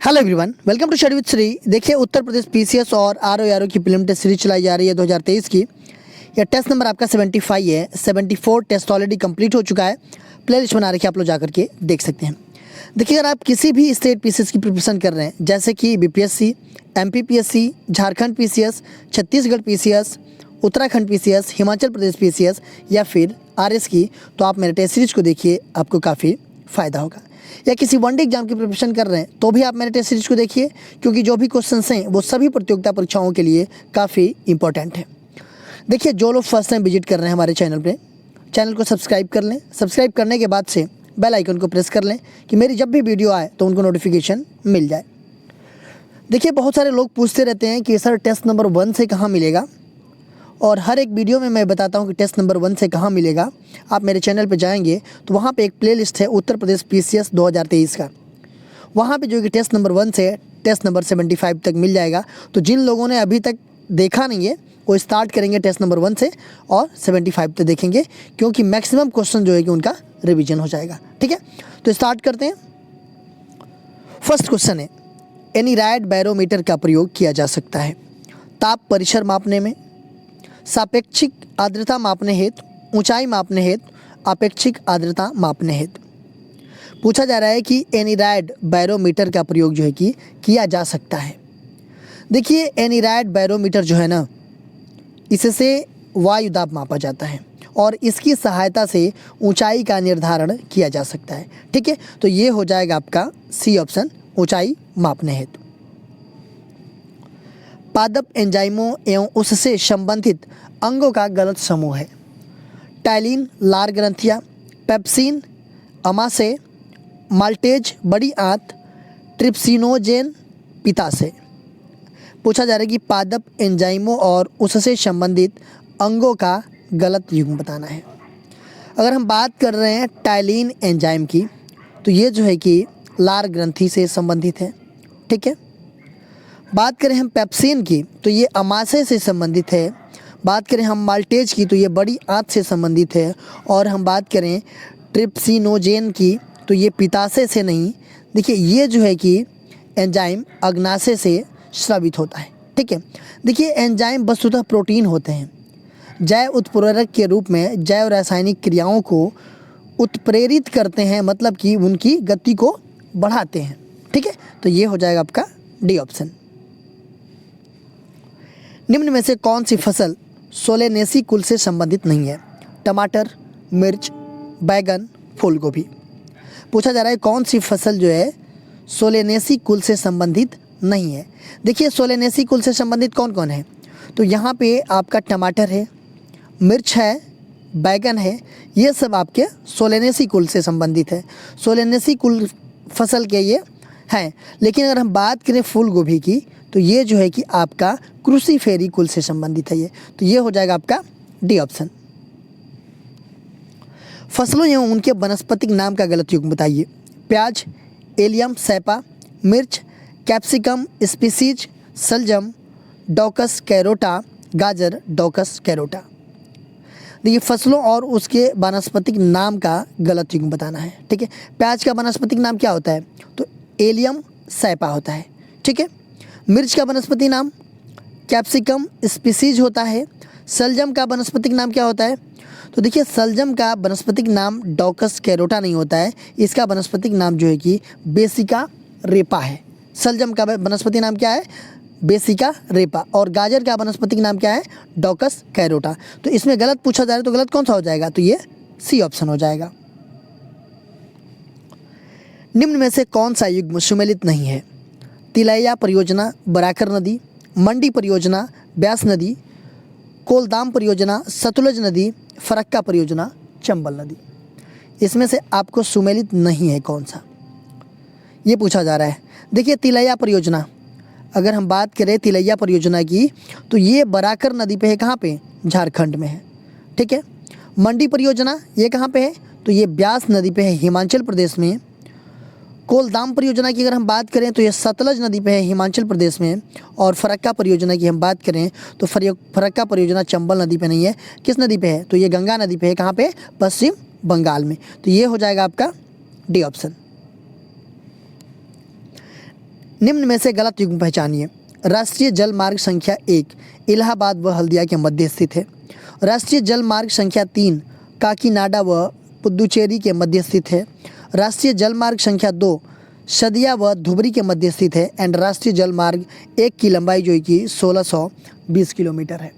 Hello everyone, welcome to study with Shri. देखिए, Uttar Pradesh PCS और RO की प्रीलिम टेस्ट सीरीज चलाई जा रही है 2023 की। यह टेस्ट नंबर आपका 75 है। 74 टेस्ट ऑलरेडी कंप्लीट हो चुका है। प्ले लिस्ट बना रखी है, आप लोग जा करके देख सकते हैं। देखिए, अगर आप किसी भी स्टेट पीसीएस की प्रिपरेशन कर रहे हैं, जैसे कि BPSC, MPPSC, Jharkhand PCS, Chhattisgarh PCS, Uttarakhand PCS, Himachal Pradesh PCS या फिर आरएस की, तो आप मेरे टेस्ट सीरीज को देखिए, आपको काफ़ी फ़ायदा होगा। या किसी वनडे एग्जाम की प्रिपरेशन कर रहे हैं तो भी आप मेरे टेस्ट सीरीज को देखिए, क्योंकि जो भी क्वेश्चंस हैं वो सभी प्रतियोगिता परीक्षाओं के लिए काफ़ी इंपॉर्टेंट है। देखिए, जो लोग फर्स्ट टाइम विजिट कर रहे हैं हमारे चैनल पे, चैनल को सब्सक्राइब कर लें। सब्सक्राइब करने के बाद से बेल आइकन को प्रेस कर लें कि मेरी जब भी वीडियो आए तो उनको नोटिफिकेशन मिल जाए। देखिए, बहुत सारे लोग पूछते रहते हैं कि सर टेस्ट नंबर 1 से कहाँ मिलेगा, और हर एक वीडियो में मैं बताता हूँ कि टेस्ट नंबर 1 से कहाँ मिलेगा। आप मेरे चैनल पे जाएंगे तो वहाँ पे एक प्लेलिस्ट है उत्तर प्रदेश पीसीएस 2023 का। वहाँ पे जो कि टेस्ट नंबर 1 से टेस्ट नंबर 75 तक मिल जाएगा। तो जिन लोगों ने अभी तक देखा नहीं है वो स्टार्ट करेंगे टेस्ट नंबर 1 से और 75 तक देखेंगे, क्योंकि मैक्सिमम क्वेश्चन जो है कि उनका रिविजन हो जाएगा। ठीक है, तो स्टार्ट करते हैं। फर्स्ट क्वेश्चन है, एनीरायड बैरोमीटर का प्रयोग किया जा सकता है ताप परिसर मापने में, सापेक्षिक आर्द्रता मापने हेतु, ऊंचाई मापने हेतु, अपेक्षिक आर्द्रता मापने हेतु। पूछा जा रहा है कि एनीरायड बैरोमीटर का प्रयोग जो है कि किया जा सकता है। देखिए, एनीरायड बैरोमीटर जो है ना, इससे वायु दाब मापा जाता है और इसकी सहायता से ऊंचाई का निर्धारण किया जा सकता है। ठीक है, तो ये हो जाएगा आपका सी ऑप्शन, ऊंचाई मापने हेतु। पादप एंजाइमों एवं उससे संबंधित अंगों का गलत समूह है। टाइलिन लार ग्रंथियाँ, पेप्सिन अमाशय, माल्टेज बड़ी आंत, ट्रिप्सिनोजेन पित्ताशय। पूछा जा रहा है कि पादप एंजाइमों और उससे संबंधित अंगों का गलत युग्म बताना है। अगर हम बात कर रहे हैं टाइलिन एंजाइम की, तो ये जो है कि लार ग्रंथि से संबंधित है। ठीक है, बात करें हम पेप्सिन की तो ये अमाशय से संबंधित है। बात करें हम माल्टेज की तो ये बड़ी आंत से संबंधित है। और हम बात करें ट्रिप्सिनोजेन की तो ये पित्ताशय से नहीं। देखिए, ये जो है कि एंजाइम अग्नाशय से स्रावित होता है। ठीक है, देखिए, एंजाइम वस्तुतः प्रोटीन होते हैं, जैव उत्प्रेरक के रूप में जैव रासायनिक क्रियाओं को उत्प्रेरित करते हैं, मतलब कि उनकी गति को बढ़ाते हैं। ठीक है, तो ये हो जाएगा आपका डी ऑप्शन। निम्न में से कौन सी फसल सोलेनेसी कुल से संबंधित नहीं है? टमाटर, मिर्च, बैगन, फूल गोभी। पूछा जा रहा है कौन सी फसल जो है सोलेनेसी कुल से संबंधित नहीं है। देखिए, सोलेनेसी कुल से संबंधित कौन कौन है, तो यहाँ पे आपका टमाटर है, मिर्च है, बैगन है, ये सब आपके सोलेनेसी कुल से संबंधित है। सोलेनेसी कुल फसल के ये हैं। लेकिन अगर हम बात करें फूल गोभी की तो ये जो है कि आपका क्रूसीफेरी कुल से संबंधित है। ये तो ये हो जाएगा आपका डी ऑप्शन। फसलों एवं उनके वनस्पतिक नाम का गलत युग्म बताइए। प्याज, एलियम सैपा, मिर्च, कैप्सिकम स्पीसीज, सलजम, डॉकस कैरोटा, गाजर, डॉकस कैरोटा। देखिए, फसलों और उसके वनस्पतिक नाम का गलत युग्म बताना है। ठीक है, प्याज का वनस्पतिक नाम क्या होता है, तो एलियम सैपा होता है। ठीक है, मिर्च का वनस्पति नाम कैप्सिकम स्पीसीज होता है। सलजम का वनस्पतिक नाम क्या होता है, तो देखिए, सलजम का वनस्पतिक नाम डॉकस कैरोटा नहीं होता है, इसका वनस्पतिक नाम जो है कि बेसिका रेपा है। सलजम का वनस्पति नाम क्या है, बेसिका रेपा। और गाजर का वनस्पतिक नाम क्या है, डॉकस कैरोटा। तो इसमें गलत पूछा जा रहा है, तो गलत कौन सा हो जाएगा, तो ये सी ऑप्शन हो जाएगा। निम्न में से कौन सा युग्म सुमेलित नहीं है? तिलैया परियोजना, बराकर नदी, मंडी परियोजना, ब्यास नदी, कोलदाम परियोजना, सतलुज नदी, फरक्का परियोजना, चंबल नदी। इसमें से आपको सुमेलित नहीं है कौन सा, ये पूछा जा रहा है। देखिए, तिलैया परियोजना, अगर हम बात करें तिलैया परियोजना की तो ये बराकर नदी पे है। कहाँ पे, झारखंड में है। ठीक है, मंडी परियोजना ये कहाँ पे है, तो ये ब्यास नदी पे है, हिमाचल प्रदेश में। कोलदाम परियोजना की अगर हम बात करें तो ये सतलज नदी पे है, हिमाचल प्रदेश में। और फरक्का परियोजना की हम बात करें तो फरक्का परियोजना चंबल नदी पे नहीं है। किस नदी पे है, तो ये गंगा नदी पे है। कहाँ पे, पश्चिम बंगाल में। तो ये हो जाएगा आपका डी ऑप्शन। निम्न में से गलत युग्म पहचानिए। राष्ट्रीय जल मार्ग संख्या 1 इलाहाबाद व हल्दिया के मध्य स्थित है। राष्ट्रीय जल मार्ग संख्या 3 काकीनाडा व पुदुचेरी के मध्य स्थित है। राष्ट्रीय जल मार्ग संख्या 2 सदिया व धुबरी के मध्य स्थित है। एंड राष्ट्रीय जल मार्ग 1 की लंबाई जो है कि 1620 किलोमीटर है।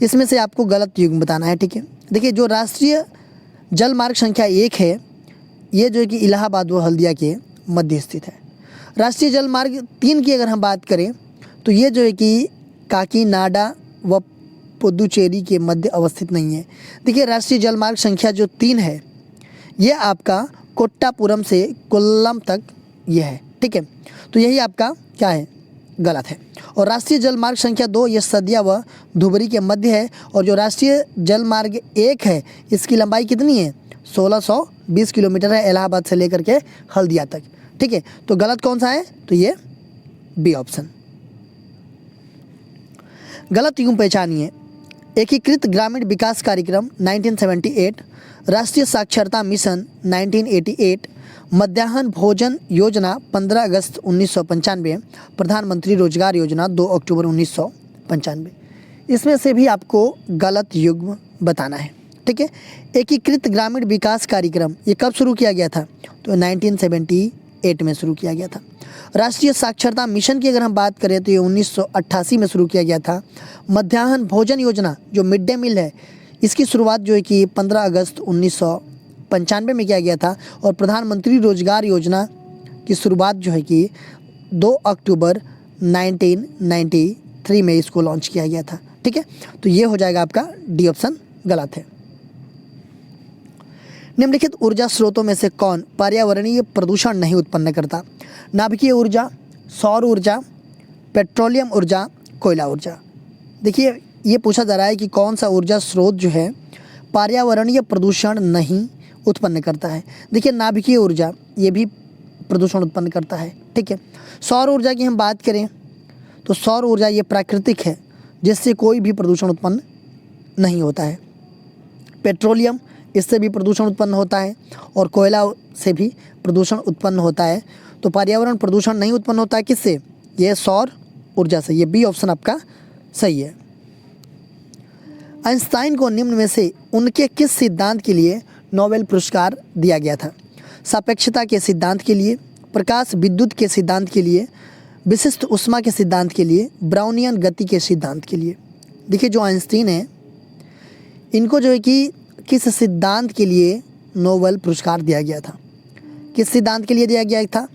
इसमें से आपको गलत युग्म बताना है, ठीक है। देखिए, जो राष्ट्रीय जल मार्ग संख्या 1 है, ये जो है कि इलाहाबाद व हल्दिया के मध्य स्थित है। राष्ट्रीय जल मार्ग 3 की अगर हम बात करें तो ये जो है कि काकीनाडा व पुदुचेरी के मध्य अवस्थित नहीं है। देखिए, राष्ट्रीय जल मार्ग संख्या जो 3 है, ये आपका कोट्टापुरम से कोल्लम तक ये है, ठीक है। तो यही आपका क्या है, गलत है। और राष्ट्रीय जल मार्ग संख्या 2 ये सदिया व धुबरी के मध्य है। और जो राष्ट्रीय जल मार्ग 1 है, इसकी लंबाई कितनी है, 1620 किलोमीटर है, इलाहाबाद से लेकर के हल्दिया तक, ठीक है। तो गलत कौन सा है, तो ये बी ऑप्शन। गलत युग्म पहचानिए। एकीकृत ग्रामीण विकास कार्यक्रम 1978, राष्ट्रीय साक्षरता मिशन 1988, मध्याह्न भोजन योजना 15 अगस्त 1995, प्रधानमंत्री रोजगार योजना 2 अक्टूबर 1995। इसमें से भी आपको गलत युग्म बताना है, ठीक है। एकीकृत ग्रामीण विकास कार्यक्रम ये कब शुरू किया गया था, तो 1978 में शुरू किया गया था। राष्ट्रीय साक्षरता मिशन की अगर हम बात करें तो ये 1988 में शुरू किया गया था। मध्याह्न भोजन योजना जो मिड डे मील है, इसकी शुरुआत जो है कि 15 अगस्त 1995 में किया गया था। और प्रधानमंत्री रोजगार योजना की शुरुआत जो है कि 2 अक्टूबर 1993 में इसको लॉन्च किया गया था, ठीक है। तो ये हो जाएगा आपका डी ऑप्शन गलत है। निम्नलिखित ऊर्जा स्रोतों में से कौन पर्यावरणीय प्रदूषण नहीं उत्पन्न करता। नाभिकीय ऊर्जा, सौर ऊर्जा, पेट्रोलियम ऊर्जा, कोयला ऊर्जा। देखिए, ये पूछा जा रहा है कि कौन सा ऊर्जा स्रोत जो है पर्यावरणीय प्रदूषण नहीं उत्पन्न करता है। देखिए, नाभिकीय ऊर्जा ये भी प्रदूषण उत्पन्न करता है, ठीक है। सौर ऊर्जा की हम बात करें तो सौर ऊर्जा ये प्राकृतिक है, जिससे कोई भी प्रदूषण उत्पन्न नहीं होता है। पेट्रोलियम, इससे भी प्रदूषण उत्पन्न होता है। और कोयला से भी प्रदूषण उत्पन्न होता है। तो पर्यावरण प्रदूषण नहीं उत्पन्न होता है किससे, ये सौर ऊर्जा से। ये बी ऑप्शन आपका सही है। आइंस्टाइन को निम्न में से उनके किस सिद्धांत के लिए नोबेल पुरस्कार दिया गया था। सापेक्षता के सिद्धांत के लिए, प्रकाश विद्युत के सिद्धांत के लिए, विशिष्ट ऊष्मा के सिद्धांत के लिए, ब्राउनियन गति के सिद्धांत के लिए। देखिए, जो आइंस्टीन है, इनको जो है कि किस सिद्धांत के लिए नोबेल पुरस्कार दिया गया था, किस सिद्धांत के लिए दिया गया था,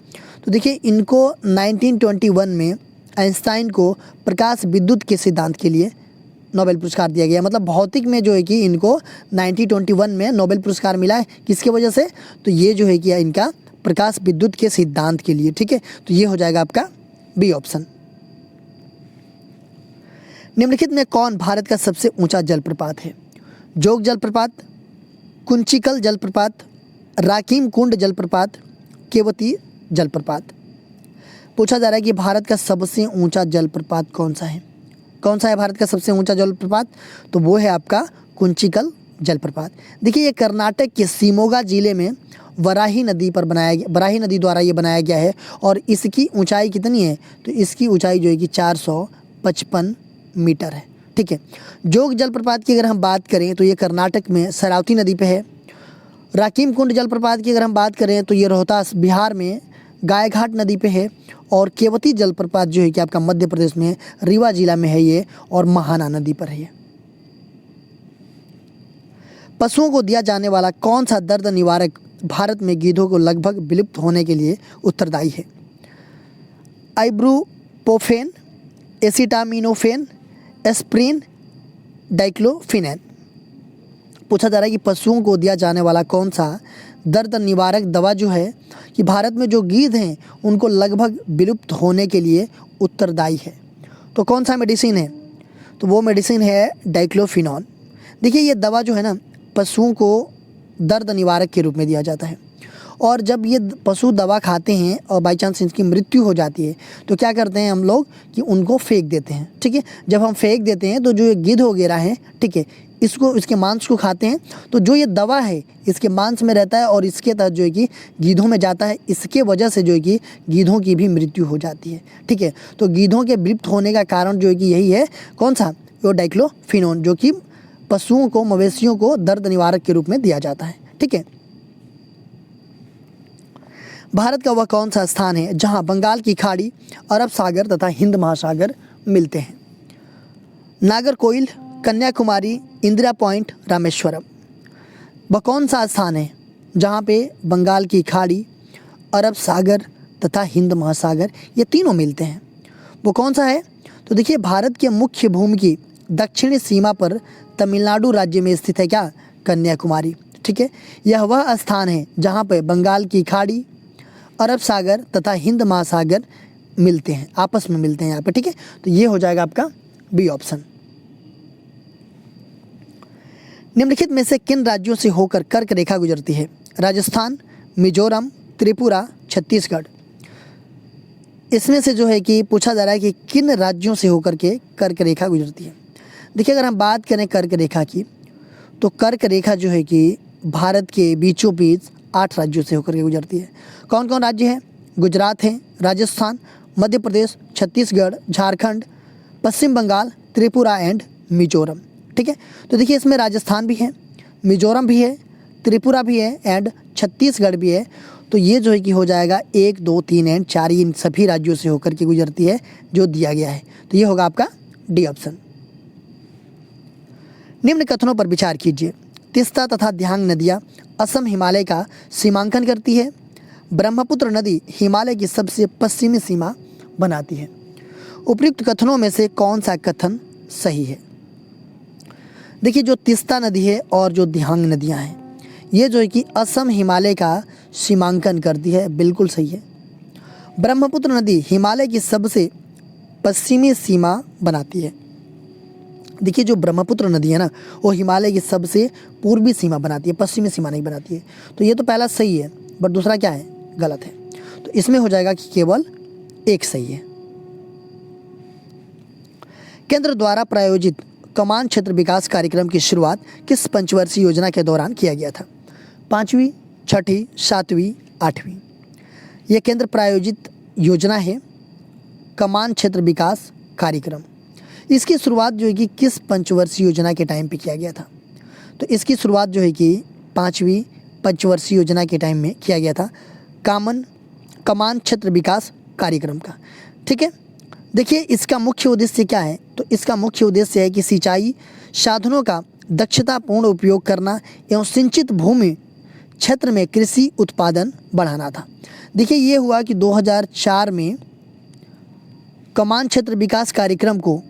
तो देखिए, इनको 1921 में आइंस्टाइन को प्रकाश विद्युत के सिद्धांत के लिए नोबेल पुरस्कार दिया गया। मतलब भौतिक में जो है कि इनको 1921 में नोबेल पुरस्कार मिला है, किसके वजह से, तो ये जो है कि इनका प्रकाश विद्युत के सिद्धांत के लिए, ठीक है। तो ये हो जाएगा आपका बी ऑप्शन। निम्नलिखित में कौन भारत का सबसे ऊंचा जलप्रपात है। जोग जलप्रपात, कुंचिकल जलप्रपात, राकीम कुंड जलप्रपात, केवती जलप्रपात। पूछा जा रहा है कि भारत का सबसे ऊंचा जलप्रपात कौन सा है। कौन सा है भारत का सबसे ऊंचा जलप्रपात, तो वो है आपका कुंचिकल जलप्रपात। देखिए, ये कर्नाटक के शिमोगा जिले में वराही नदी पर बनाया गया, वराही नदी द्वारा ये बनाया गया है। और इसकी ऊंचाई कितनी है, तो इसकी ऊंचाई जो है कि 455 मीटर है, ठीक है। जोग जलप्रपात की अगर हम बात करें तो ये कर्नाटक में शरावती नदी पे है। राकीम कुंड जलप्रपात की अगर हम बात करें तो ये रोहतास बिहार में गायघाट नदी पे है। और केवती जलप्रपात जो है कि आपका मध्य प्रदेश में रीवा जिला में है ये, और महाना नदी पर है ये। पशुओं को दिया जाने वाला कौन सा दर्द निवारक भारत में गीधों को लगभग विलुप्त होने के लिए उत्तरदायी है। आइब्रूपोफेन, एसिटामिनोफेन, एस्प्रिन, डाइक्लोफिनेन। पूछा जा रहा है कि पशुओं को दिया जाने वाला कौन सा दर्द निवारक दवा जो है कि भारत में जो गीध हैं उनको लगभग विलुप्त होने के लिए उत्तरदायी है। तो कौन सा मेडिसिन है, तो वो मेडिसिन है डाइक्लोफिनॉन। देखिए, ये दवा जो है ना, पशुओं को दर्द निवारक के रूप में दिया जाता है। और जब ये पशु दवा खाते हैं और बाई चांस इनकी मृत्यु हो जाती है तो क्या करते हैं हम लोग कि उनको फेंक देते हैं, ठीक है। जब हम फेंक देते हैं तो जो ये गिद्ध वगैरह हैं, ठीक है, इसको, इसके मांस को खाते हैं, तो जो ये दवा है इसके मांस में रहता है और इसके तहत जो है कि गीधों में जाता है, इसके वजह से जो है कि गीधों की भी मृत्यु हो जाती है। ठीक है, तो गीधों के विलुप्त होने का कारण जो है कि यही है, कौन सा, वो डाइक्लोफिनोन, जो कि पशुओं को, मवेशियों को दर्द निवारक के रूप में दिया जाता है। ठीक है, भारत का वह कौन सा स्थान है जहां बंगाल की खाड़ी, अरब सागर तथा हिंद महासागर मिलते हैं? नागरकोइल, कन्याकुमारी, इंदिरा पॉइंट, रामेश्वरम। वह कौन सा स्थान है जहां पे बंगाल की खाड़ी, अरब सागर तथा हिंद महासागर ये तीनों मिलते हैं? वो कौन सा है? तो देखिए, भारत के मुख्य भूमि की दक्षिणी सीमा पर तमिलनाडु राज्य में स्थित है क्या? कन्याकुमारी। ठीक है, यह वह स्थान है जहाँ पे बंगाल की खाड़ी, अरब सागर तथा हिंद महासागर मिलते हैं, आपस में मिलते हैं यहाँ पे। ठीक है, तो ये हो जाएगा आपका बी ऑप्शन। निम्नलिखित में से किन राज्यों से होकर कर्क रेखा गुजरती है? राजस्थान, मिजोरम, त्रिपुरा, छत्तीसगढ़। इसमें से जो है कि पूछा जा रहा है कि किन राज्यों से होकर के कर्क रेखा गुजरती है। देखिए, अगर हम बात करें कर्क रेखा की, तो कर्क रेखा जो है कि भारत के बीचों बीच 8 राज्यों से होकर के गुजरती है। कौन कौन राज्य हैं? गुजरात है, राजस्थान, मध्य प्रदेश, छत्तीसगढ़, झारखंड, पश्चिम बंगाल, त्रिपुरा एंड मिजोरम। ठीक है, तो देखिए इसमें राजस्थान भी है, मिजोरम भी है, त्रिपुरा भी है एंड छत्तीसगढ़ भी है। तो ये जो है कि हो जाएगा 1, 2, 3 एंड 4, इन सभी राज्यों से होकर के गुजरती है जो दिया गया है। तो ये होगा आपका डी ऑप्शन। निम्न कथनों पर विचार कीजिए। तीस्ता तथा दिहांग नदियाँ असम हिमालय का सीमांकन करती है। ब्रह्मपुत्र नदी हिमालय की सबसे पश्चिमी सीमा बनाती है। उपयुक्त कथनों में से कौन सा कथन सही है? देखिए, जो तीस्ता नदी है और जो दिहांग नदियाँ हैं, ये जो है कि असम हिमालय का सीमांकन करती है, बिल्कुल सही है। ब्रह्मपुत्र नदी हिमालय की सबसे पश्चिमी सीमा बनाती है। देखिए, जो ब्रह्मपुत्र नदी है ना, वो हिमालय की सबसे पूर्वी सीमा बनाती है, पश्चिमी सीमा नहीं बनाती है। तो ये तो पहला सही है, बट दूसरा क्या है? गलत है। तो इसमें हो जाएगा कि केवल एक सही है। केंद्र द्वारा प्रायोजित कमान क्षेत्र विकास कार्यक्रम की शुरुआत किस पंचवर्षीय योजना के दौरान किया गया था? 5वीं, 6ठी, 7वीं, 8वीं। यह केंद्र प्रायोजित योजना है, कमान क्षेत्र विकास कार्यक्रम। इसकी शुरुआत जो है कि किस पंचवर्षीय योजना के टाइम पे किया गया था? तो इसकी शुरुआत जो है कि 5वीं पंचवर्षीय योजना के टाइम में किया गया था, कमान क्षेत्र विकास कार्यक्रम का। ठीक है, देखिए इसका मुख्य उद्देश्य क्या है? तो इसका मुख्य उद्देश्य है कि सिंचाई साधनों का दक्षतापूर्ण उपयोग करना एवं सिंचित भूमि क्षेत्र में कृषि उत्पादन बढ़ाना था। देखिए, ये हुआ कि 2004 में कमान क्षेत्र विकास कार्यक्रम को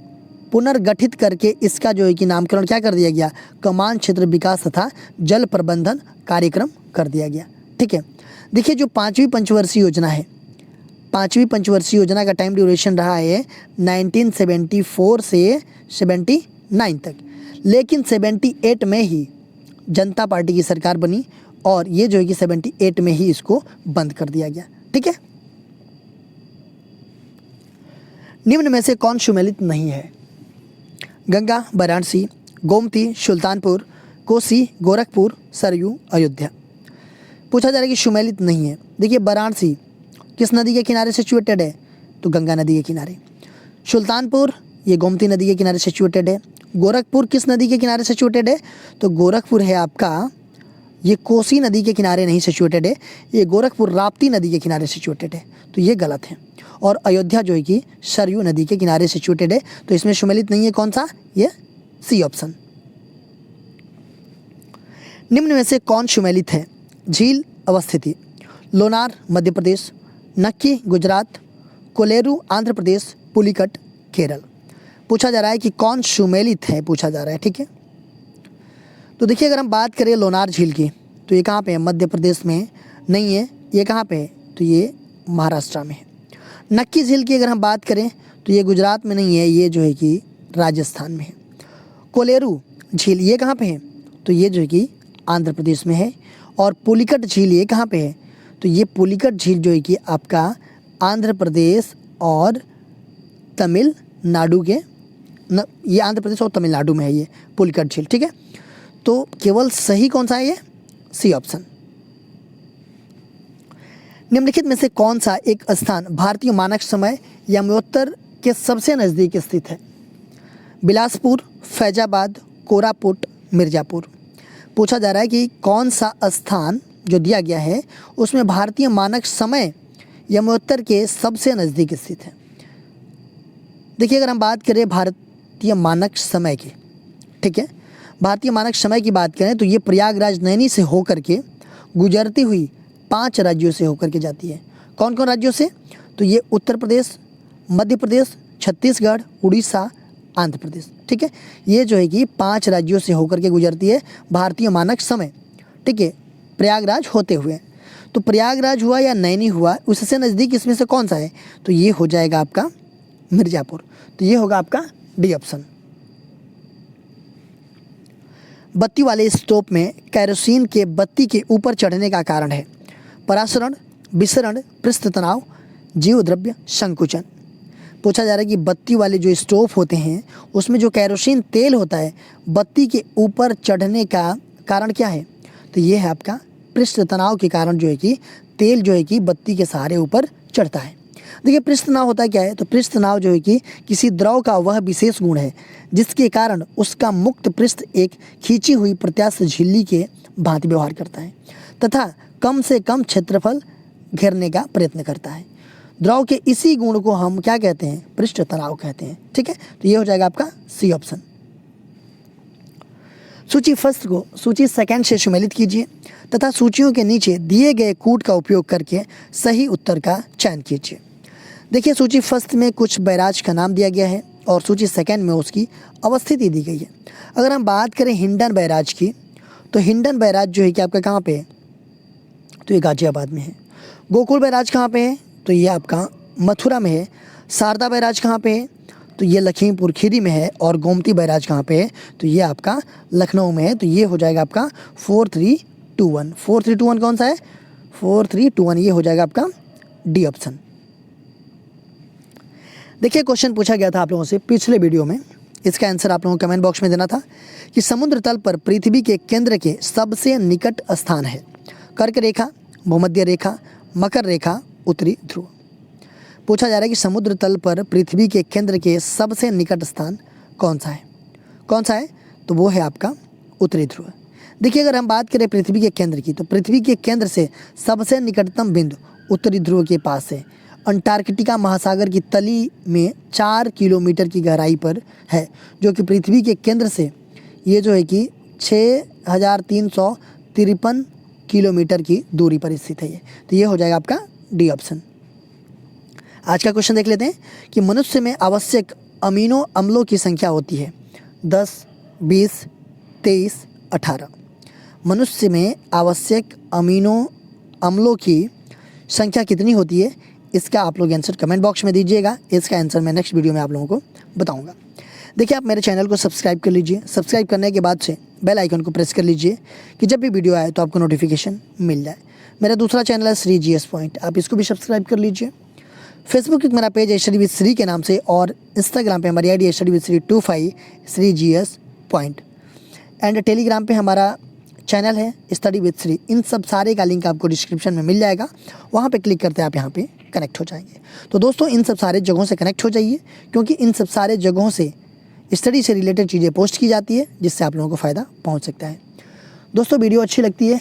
पुनर्गठित करके इसका जो है कि नामकरण क्या कर दिया गया? कमान क्षेत्र विकास तथा जल प्रबंधन कार्यक्रम कर दिया गया। ठीक है, देखिए जो 5वीं पंचवर्षीय योजना है, 5वीं पंचवर्षीय योजना का टाइम ड्यूरेशन रहा है 1974 से 79 तक, लेकिन 78 में ही जनता पार्टी की सरकार बनी और ये जो है कि 78 में ही इसको बंद कर दिया गया। ठीक है, निम्न में से कौन सुमेलित नहीं है? गंगा, वाराणसी, गोमती, सुल्तानपुर, कोसी, गोरखपुर, सरयू, अयोध्या। पूछा जा रहा है कि सुमेलित नहीं है। देखिए, वाराणसी किस नदी के किनारे सिचुएटेड है? तो गंगा नदी के किनारे। सुल्तानपुर ये गोमती नदी के किनारे सिचुएटेड है। गोरखपुर किस नदी के किनारे सिचुएटेड है? तो गोरखपुर है आपका, ये कोसी नदी के किनारे नहीं सिचुएटेड है, ये गोरखपुर राप्ती नदी के किनारे सिचुएटेड है। तो ये गलत है। और अयोध्या जो है कि सरयू नदी के किनारे सिचुएटेड है। तो इसमें सुमेलित नहीं है, कौन सा? ये सी ऑप्शन। निम्न में से कौन सुमेलित है? झील अवस्थिति, लोनार मध्य प्रदेश, नक्की गुजरात, कोलेरू आंध्र प्रदेश, पुलिकट केरल। पूछा जा रहा है कि कौन सुमेलित है, पूछा जा रहा है। ठीक है, तो देखिए अगर हम बात करें लोनार झील की, तो ये कहाँ पे है? मध्य प्रदेश में नहीं है। ये कहाँ पे है? तो ये महाराष्ट्र में है। नक्की झील की अगर हम बात करें तो ये गुजरात में नहीं है, ये जो है कि राजस्थान में है। कोलेरू झील ये कहाँ पे है? तो ये जो है कि आंध्र प्रदेश में है। और पुलिकट झील ये कहाँ पे है? तो ये पुलिकट झील जो है कि आपका आंध्र प्रदेश और तमिलनाडु के ये आंध्र प्रदेश और तमिलनाडु में है ये पुलिकट झील, ठीक है। तो केवल सही कौन सा है ये? C option. निम्नलिखित में से कौन सा एक स्थान भारतीय मानक समय यमोत्तर के सबसे नज़दीक स्थित है? बिलासपुर, फैजाबाद, कोरापुट, मिर्ज़ापुर। पूछा जा रहा है कि कौन सा स्थान जो दिया गया है उसमें भारतीय मानक समय यमोत्तर के सबसे नज़दीक स्थित है। देखिए, अगर हम बात करें भारतीय मानक समय की, ठीक है, भारतीय मानक समय की बात करें तो ये प्रयागराज नैनी से होकर के गुजरती हुई 5 राज्यों से होकर के जाती है। कौन कौन राज्यों से? तो ये उत्तर प्रदेश, मध्य प्रदेश, छत्तीसगढ़, उड़ीसा, आंध्र प्रदेश, ठीक है। ये जो है कि 5 राज्यों से होकर के गुजरती है भारतीय मानक समय, ठीक है, प्रयागराज होते हुए। तो प्रयागराज हुआ या नैनी हुआ, उससे नज़दीक इसमें से कौन सा है? तो ये हो जाएगा आपका मिर्ज़ापुर। तो ये होगा आपका डी ऑप्शन। बत्ती वाले स्टोव में कैरोसिन के बत्ती के ऊपर चढ़ने का कारण है? परासरण, विसरण, पृष्ठ तनाव, जीव द्रव्य संकुचन। पूछा जा रहा है कि बत्ती वाले जो स्टोव होते हैं उसमें जो कैरोसिन तेल होता है बत्ती के ऊपर चढ़ने का कारण क्या है? तो ये है आपका पृष्ठ तनाव के कारण जो है कि तेल जो है कि बत्ती के सहारे ऊपर चढ़ता है। देखिए, पृष्ठ तनाव होता क्या है? तो पृष्ठ तनाव जो है कि किसी द्रव का वह विशेष गुण है जिसके कारण उसका मुक्त पृष्ठ एक खींची हुई प्रत्यास्थ झिल्ली के भांति व्यवहार करता है तथा कम से कम क्षेत्रफल घेरने का प्रयत्न करता है। द्रव के इसी गुण को हम क्या कहते हैं? पृष्ठ तनाव कहते हैं, ठीक है। तो ये हो जाएगा आपका सी ऑप्शन। सूची फर्स्ट को सूची सेकंड से सम्मिलित कीजिए तथा सूचियों के नीचे दिए गए कूट का उपयोग करके सही उत्तर का चयन कीजिए। देखिए, सूची फर्स्ट में कुछ बैराज का नाम दिया गया है और सूची सेकंड में उसकी अवस्थिति दी गई है। अगर हम बात करें हिंडन बैराज की, तो हिंडन बैराज जो है कि आपका कहाँ पे है? तो ये गाजियाबाद में है। गोकुल बैराज कहाँ पे है? तो ये आपका मथुरा में है। शारदा बैराज कहाँ पे है? तो ये लखीमपुर खीरी में है। और गोमती बैराज कहाँ पे है? तो ये आपका लखनऊ में है। तो ये हो जाएगा आपका 4321। 4321 कौन सा है? 4321 ये हो जाएगा आपका डी ऑप्शन। देखिए, क्वेश्चन पूछा गया था आप लोगों से पिछले वीडियो में, इसका आंसर आप लोगों को कमेंट बॉक्स में देना था कि समुद्र तल पर पृथ्वी के केंद्र के सबसे निकट स्थान है? कर्क रेखा, भूमध्य रेखा, मकर रेखा, उत्तरी ध्रुव। पूछा जा रहा है कि समुद्र तल पर पृथ्वी के केंद्र के सबसे निकट स्थान कौन सा है? कौन सा है? तो वो है आपका उत्तरी ध्रुव। देखिए, अगर हम बात करें पृथ्वी के केंद्र की, तो पृथ्वी के केंद्र से सबसे निकटतम बिंदु उत्तरी ध्रुव के पास है। अंटार्कटिका महासागर की तली में 4 किलोमीटर की गहराई पर है, जो कि पृथ्वी के केंद्र से ये जो है कि 6353 किलोमीटर की दूरी पर स्थित है ये। तो ये हो जाएगा आपका डी ऑप्शन। आज का क्वेश्चन देख लेते हैं कि मनुष्य में आवश्यक अमीनो अम्लों की संख्या होती है 10, 20, 23, 18। मनुष्य में आवश्यक अमीनो अम्लों की संख्या कितनी होती है? इसका आप लोग आंसर कमेंट बॉक्स में दीजिएगा। इसका आंसर मैं नेक्स्ट वीडियो में आप लोगों को बताऊंगा। देखिए, आप मेरे चैनल को सब्सक्राइब कर लीजिए। सब्सक्राइब करने के बाद से बेल आइकन को प्रेस कर लीजिए कि जब भी वीडियो आए तो आपको नोटिफिकेशन मिल जाए। मेरा दूसरा चैनल है श्री GS पॉइंट, आप इसको भी सब्सक्राइब कर लीजिए। फेसबुक पर मेरा पेज है स्टडी विद श्री के नाम से और इंस्टाग्राम पे हमारी आईडी है study with Shri 25 Shri GS point and Telegram पे हमारा चैनल है स्टडी विद श्री। इन सब सारे का लिंक आपको डिस्क्रिप्शन में मिल जाएगा, वहाँ पे क्लिक करते आप यहाँ पे कनेक्ट हो जाएंगे। तो दोस्तों, इन सब सारे जगहों से कनेक्ट हो जाइए क्योंकि इन सब सारे जगहों से स्टडी से रिलेटेड चीज़ें पोस्ट की जाती है जिससे आप लोगों को फ़ायदा पहुँच सकता है। दोस्तों, वीडियो अच्छी लगती है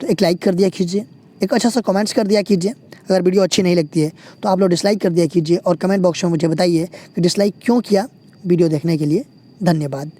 तो एक लाइक कर दिया कीजिए, एक अच्छा सा कमेंट्स कर दिया कीजिए। अगर वीडियो अच्छी नहीं लगती है तो आप लोग डिसलाइक कर दिया कीजिए और कमेंट बॉक्स में मुझे बताइए कि डिसलाइक क्यों किया। वीडियो देखने के लिए धन्यवाद।